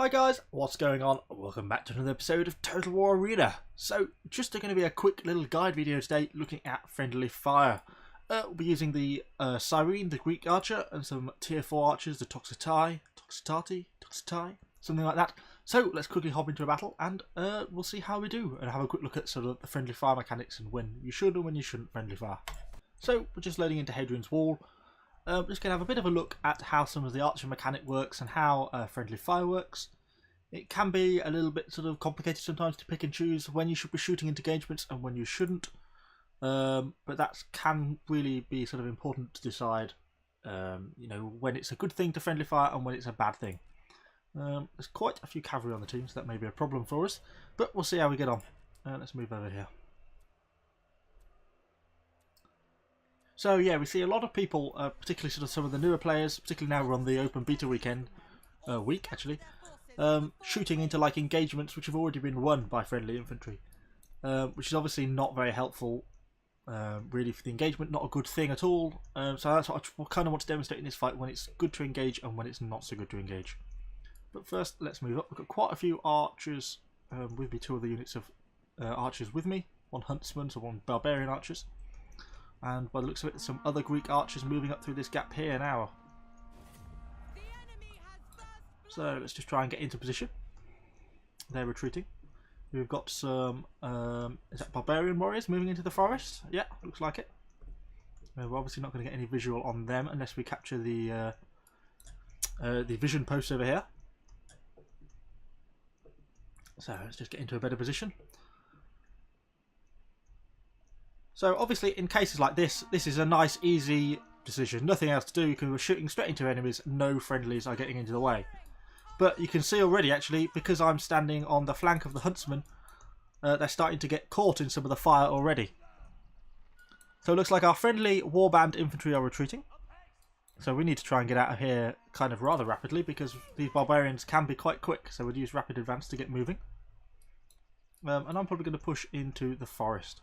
Hi guys, what's going on? Welcome back to another episode of Total War Arena. So, just going to be a quick little guide video today looking at friendly fire. We'll be using the Cyrene, the Greek archer, and some tier 4 archers, the Toxotai, something like that. So, let's quickly hop into a battle and we'll see how we do and have a quick look at sort of the friendly fire mechanics and when you should and when you shouldn't friendly fire. So, we're just loading into Hadrian's Wall. We're just going to have a bit of a look at how some of the archer mechanic works and how friendly fire works. It can be a little bit sort of complicated sometimes to pick and choose when you should be shooting into engagements and when you shouldn't. But that can really be sort of important to decide, you know, when it's a good thing to friendly fire and when it's a bad thing. There's quite a few cavalry on the team, so that may be a problem for us. But we'll see how we get on. Let's move over here. So yeah, we see a lot of people, particularly sort of some of the newer players, particularly now we're on the open beta week actually, shooting into like engagements which have already been won by friendly infantry, which is obviously not very helpful, really for the engagement, not a good thing at all. So that's what I kind of want to demonstrate in this fight, when it's good to engage and when it's not so good to engage. But first, let's move up. We've got quite a few archers with me, two other units of archers with me, one huntsman, so one barbarian archers. And by the looks of it, there's some other Greek archers moving up through this gap here now. So let's just try and get into position. They're retreating. We've got some is that barbarian warriors moving into the forest? Yeah, looks like it. We're obviously not going to get any visual on them unless we capture the vision post over here. So let's just get into a better position. So obviously in cases like this, this is a nice easy decision. Nothing else to do because we're shooting straight into enemies. No friendlies are getting into the way. But you can see already actually, because I'm standing on the flank of the huntsman, they're starting to get caught in some of the fire already. So it looks like our friendly warband infantry are retreating. So we need to try and get out of here kind of rather rapidly because these barbarians can be quite quick. So we'll use rapid advance to get moving. And I'm probably going to push into the forest.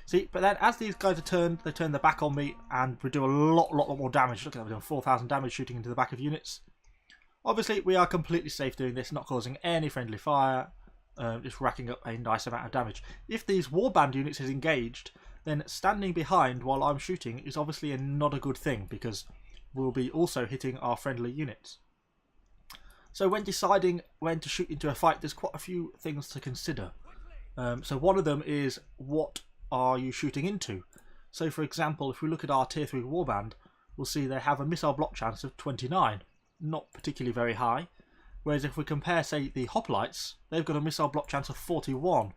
See, but then as these guys are turned, they turn their back on me and we do a lot more damage. Look at that, we're doing 4,000 damage shooting into the back of units. Obviously, we are completely safe doing this, not causing any friendly fire, just racking up a nice amount of damage. If these warband units is engaged, then standing behind while I'm shooting is obviously not a good thing because we'll be also hitting our friendly units. So when deciding when to shoot into a fight, there's quite a few things to consider. So one of them is, what are you shooting into? So for example, if we look at our tier 3 warband, we'll see they have a missile block chance of 29. Not particularly very high. Whereas if we compare, say, the hoplites, they've got a missile block chance of 41.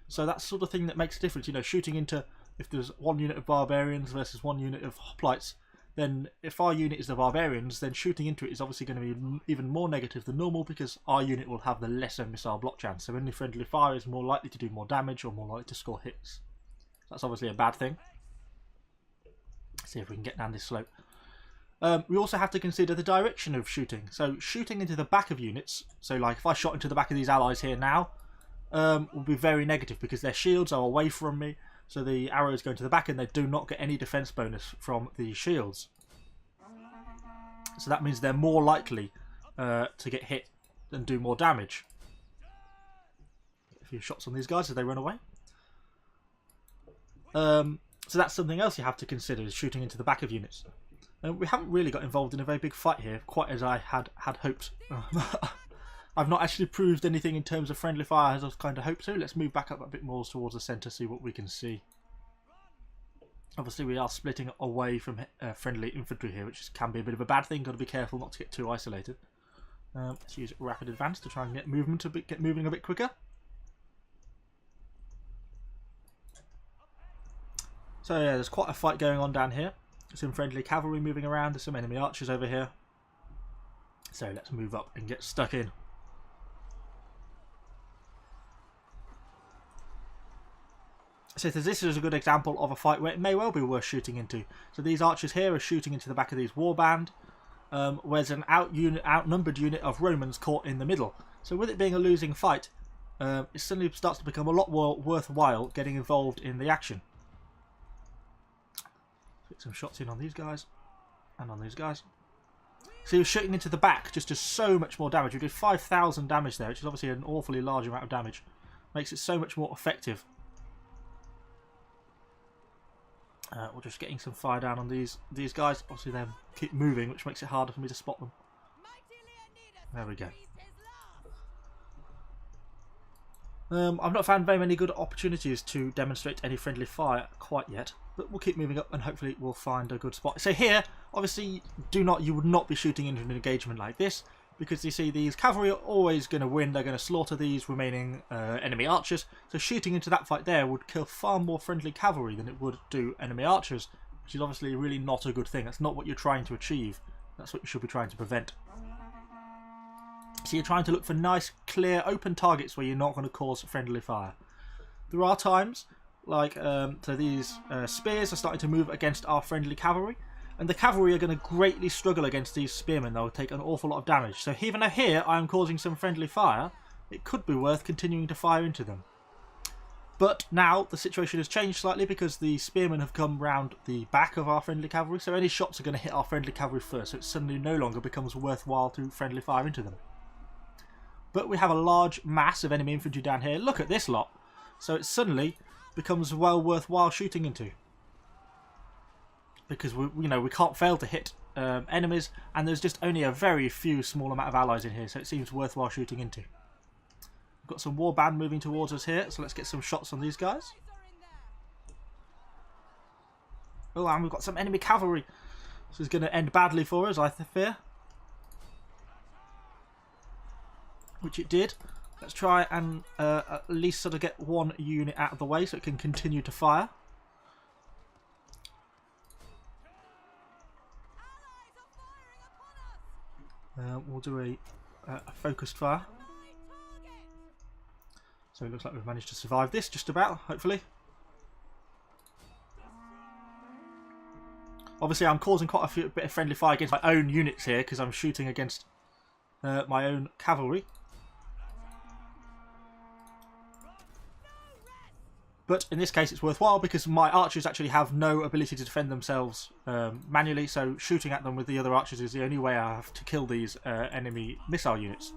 So that's the sort of thing that makes a difference. You know, shooting into, if there's one unit of barbarians versus one unit of hoplites, then if our unit is the barbarians, then shooting into it is obviously going to be even more negative than normal because our unit will have the lesser missile block chance. So any friendly fire is more likely to do more damage or more likely to score hits. That's obviously a bad thing. Let's see if we can get down this slope. We also have to consider the direction of shooting. So shooting into the back of units, so like if I shot into the back of these allies here now, will be very negative because their shields are away from me. So the arrows go into the back and they do not get any defense bonus from the shields. So that means they're more likely to get hit and do more damage. A few shots on these guys as they run away. So that's something else you have to consider, is shooting into the back of units. We haven't really got involved in a very big fight here, quite as I had hoped. I've not actually proved anything in terms of friendly fire as I kind of hoped so. Let's move back up a bit more towards the centre, see what we can see. Obviously we are splitting away from friendly infantry here, which can be a bit of a bad thing. Got to be careful not to get too isolated. Let's use rapid advance to try and get moving a bit quicker. So yeah, there's quite a fight going on down here. Some friendly cavalry moving around, there's some enemy archers over here. So let's move up and get stuck in. So this is a good example of a fight where it may well be worth shooting into. So these archers here are shooting into the back of these warband, whereas an outnumbered unit of Romans caught in the middle. So with it being a losing fight, it suddenly starts to become a lot more worthwhile getting involved in the action. Get some shots in on these guys and on these guys. So you're shooting into the back just does so much more damage. We did 5,000 damage there, which is obviously an awfully large amount of damage. Makes it so much more effective. We're just getting some fire down on these guys. Obviously they keep moving, which makes it harder for me to spot them. There we go. I've not found very many good opportunities to demonstrate any friendly fire quite yet, but we'll keep moving up and hopefully we'll find a good spot. So here, obviously, you would not be shooting into an engagement like this, because you see these cavalry are always going to win. They're going to slaughter these remaining enemy archers. So shooting into that fight there would kill far more friendly cavalry than it would do enemy archers, which is obviously really not a good thing. That's not what you're trying to achieve. That's what you should be trying to prevent. So you're trying to look for nice, clear, open targets where you're not going to cause friendly fire. There are times, like, so these spears are starting to move against our friendly cavalry, and the cavalry are going to greatly struggle against these spearmen. They'll take an awful lot of damage. So even though here I am causing some friendly fire, it could be worth continuing to fire into them. But now the situation has changed slightly because the spearmen have come round the back of our friendly cavalry, so any shots are going to hit our friendly cavalry first, so it suddenly no longer becomes worthwhile to friendly fire into them. But we have a large mass of enemy infantry down here. Look at this lot. So it suddenly becomes well worthwhile shooting into, because we can't fail to hit enemies, and there's just only a very few small amount of allies in here, so it seems worthwhile shooting into. We've got some warband moving towards us here, so let's get some shots on these guys. Oh, and we've got some enemy cavalry. This is going to end badly for us, I fear. Which it did. Let's try and at least sort of get one unit out of the way so it can continue to fire. We'll do a focused fire. So it looks like we've managed to survive this, just about, hopefully. Obviously I'm causing quite a bit of friendly fire against my own units here, because I'm shooting against my own cavalry. But in this case it's worthwhile because my archers actually have no ability to defend themselves manually, so shooting at them with the other archers is the only way I have to kill these enemy missile units.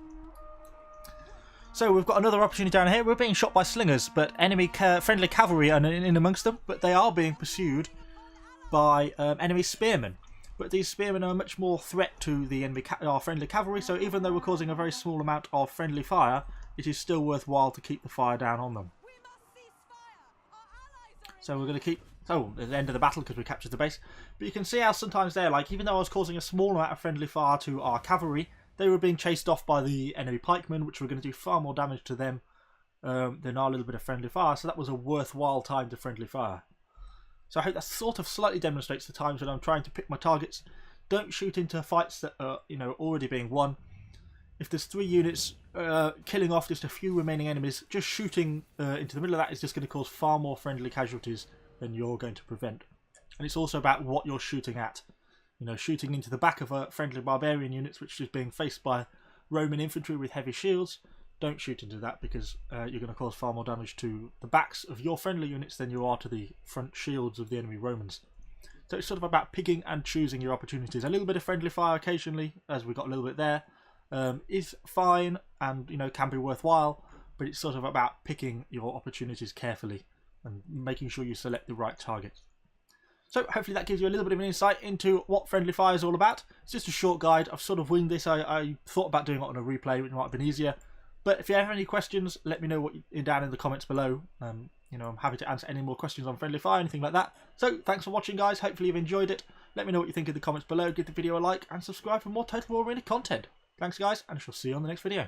So we've got another opportunity down here. We're being shot by slingers, but enemy friendly cavalry are in amongst them, but they are being pursued by enemy spearmen. But these spearmen are a much more threat to the enemy our friendly cavalry, so even though we're causing a very small amount of friendly fire, it is still worthwhile to keep the fire down on them. So we're going to keep... Oh, at the end of the battle because we captured the base. But you can see how sometimes there, like, even though I was causing a small amount of friendly fire to our cavalry, they were being chased off by the enemy pikemen, which were going to do far more damage to them than our little bit of friendly fire. So that was a worthwhile time to friendly fire. So I hope that sort of slightly demonstrates the times when I'm trying to pick my targets. Don't shoot into fights that are, already being won. If there's 3 units killing off just a few remaining enemies, just shooting into the middle of that is just going to cause far more friendly casualties than you're going to prevent. And it's also about what you're shooting at. Shooting into the back of a friendly barbarian units, which is being faced by Roman infantry with heavy shields. Don't shoot into that because you're going to cause far more damage to the backs of your friendly units than you are to the front shields of the enemy Romans. So it's sort of about picking and choosing your opportunities. A little bit of friendly fire occasionally, as we got a little bit there, is fine and can be worthwhile, but it's sort of about picking your opportunities carefully and making sure you select the right targets. So hopefully that gives you a little bit of an insight into what friendly fire is all about. It's just a short guide. I've sort of winged this. I thought about doing it on a replay, which might have been easier. But if you have any questions, let me know down in the comments below. I'm happy to answer any more questions on friendly fire, anything like that. So thanks for watching, guys. Hopefully you've enjoyed it. Let me know what you think in the comments below. Give the video a like and subscribe for more Total War Arena content. Thanks, guys, and I shall see you on the next video.